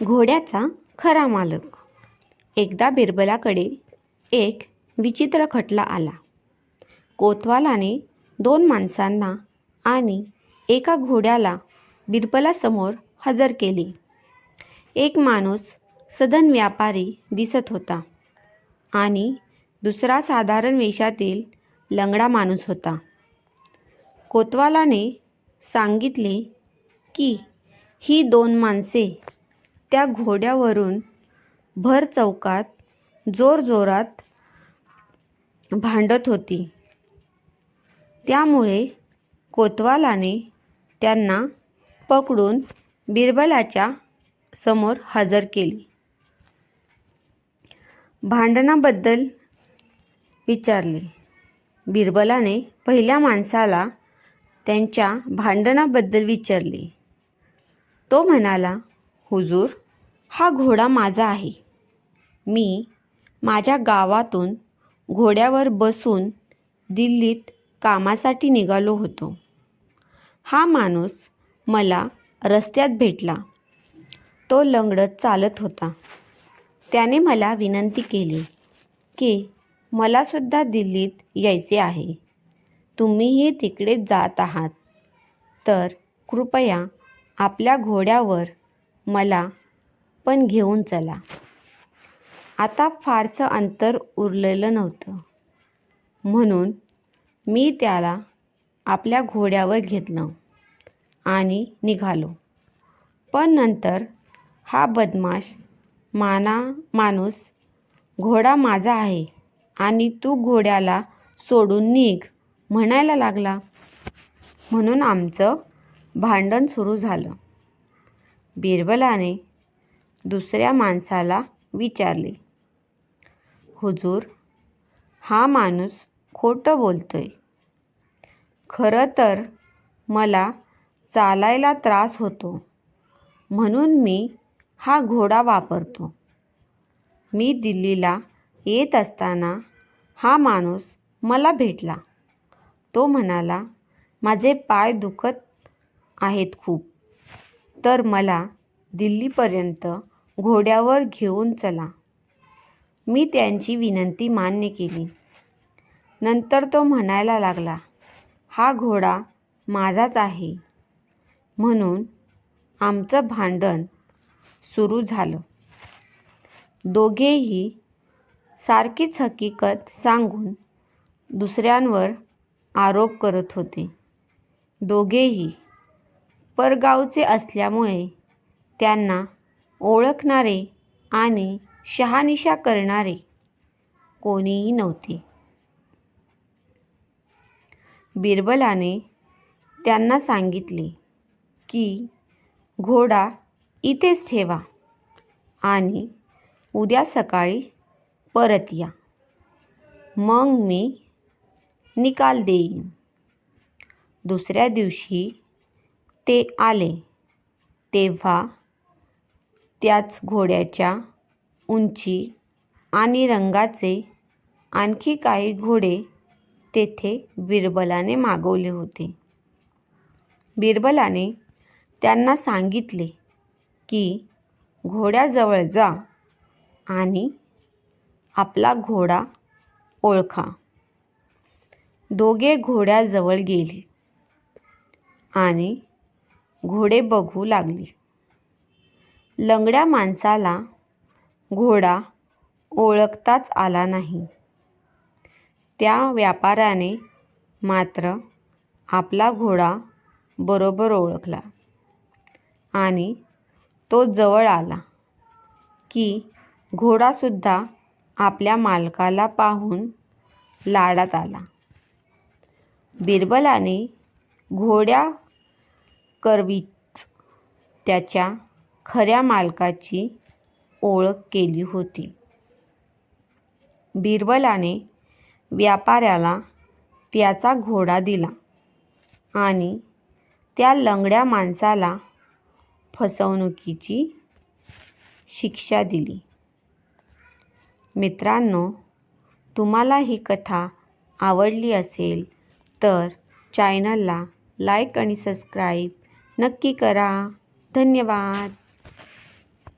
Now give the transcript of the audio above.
घोड्याचा खरा मालक. एकदा बिरबलाकडे एक विचित्र खटला आला. कोतवालाने 2 माणसांना आणि एका घोड्याला बिरबलासमोर हजर केले. एक माणूस सधन व्यापारी दिसत होता आणि दुसरा साधारण वेशातील लंगडा माणूस होता. कोतवालाने सांगितले की ही 2 माणसे त्या घोड्यावरून भर चौकात जोरजोरात भांडत होती. त्यामुळे कोतवालाने त्यांना पकडून बिरबलाच्या समोर हजर केले. भांडणाबद्दल विचारले. बिरबलाने पहिल्या माणसाला त्यांच्या भांडणाबद्दल विचारले. तो म्हणाला, हुजूर, हा घोडा माझा आहे. मी माझ्या गावातून घोड्यावर बसून दिल्लीत कामासाठी निघालो होतो. हा माणूस मला रस्त्यात भेटला. तो लंगडत चालत होता. त्याने मला विनंती केली की मलासुद्धा दिल्लीत यायचे आहे. तुम्हीही तिकडे जात आहात तर कृपया आपल्या घोड्यावर मला पण घेऊन चला. आता फारसं अंतर उरलेलं नव्हतं, म्हणून मी त्याला आपल्या घोड्यावर घेतलं आणि निघालो. पण नंतर हा बदमाश माणूस घोडा माझा आहे आणि तू घोड्याला सोडून निघ म्हणायला लागला. म्हणून आमचं भांडण सुरू झालं. बिरबलाने दुसऱ्या माणसाला विचारले, हुजूर, हा माणूस खोटं बोलतोय. खरं तर मला चालायला त्रास होतो, म्हणून मी हा घोडा वापरतो. मी दिल्लीला येत असताना हा माणूस मला भेटला. तो म्हणाला, माझे पाय दुखत आहेत खूप, तर मला दिल्लीपर्यंत घोड्यावर घेऊन चला. मी त्यांची विनंती मान्य केली. नंतर तो म्हणायला लागला, हा घोडा माझाच आहे. म्हणून आमचं भांडण सुरू झालं. दोघेही सारखीच हकीकत सांगून दुसऱ्यांवर आरोप करत होते. दोघेही परगावचे असल्यामुळे त्यांना ओळखणारे आणि शहानिशा करणारे कोणीही नव्हते. बिरबलाने त्यांना सांगितले की घोडा इथेच ठेवा आणि उद्या सकाळी परत या. मग मी निकाल देईन. दुसऱ्या दिवशी ते आले तेव्हा त्याच घोड्याच्या उंची आणि रंगाचे आणखी काही घोडे तेथे बिरबलाने मागवले होते. बिरबलाने त्यांना सांगितले की घोड्याजवळ जा आणि आपला घोडा ओळखा. दोघे घोड्याजवळ गेले आणि घोडे बघू लागले. लंगड्या माणसाला घोडा ओळखताच आला नाही. त्या व्यापाऱ्याने मात्र आपला घोडा बरोबर ओळखला आणि तो जवळ आला की घोडासुद्धा आपल्या मालकाला पाहून लाडात आला. बिरबलाने घोड्याकरवीच त्याच्या खऱ्या मालकाची ओळख केली होती. बिरबलाने व्यापाऱ्याला त्याचा घोडा दिला आणि त्या लंगड्या माणसाला फसवणुकीची शिक्षा दिली. मित्रांनो, तुम्हाला ही कथा आवडली असेल तर चॅनलला लाईक आणि सबस्क्राईब नक्की करा. धन्यवाद.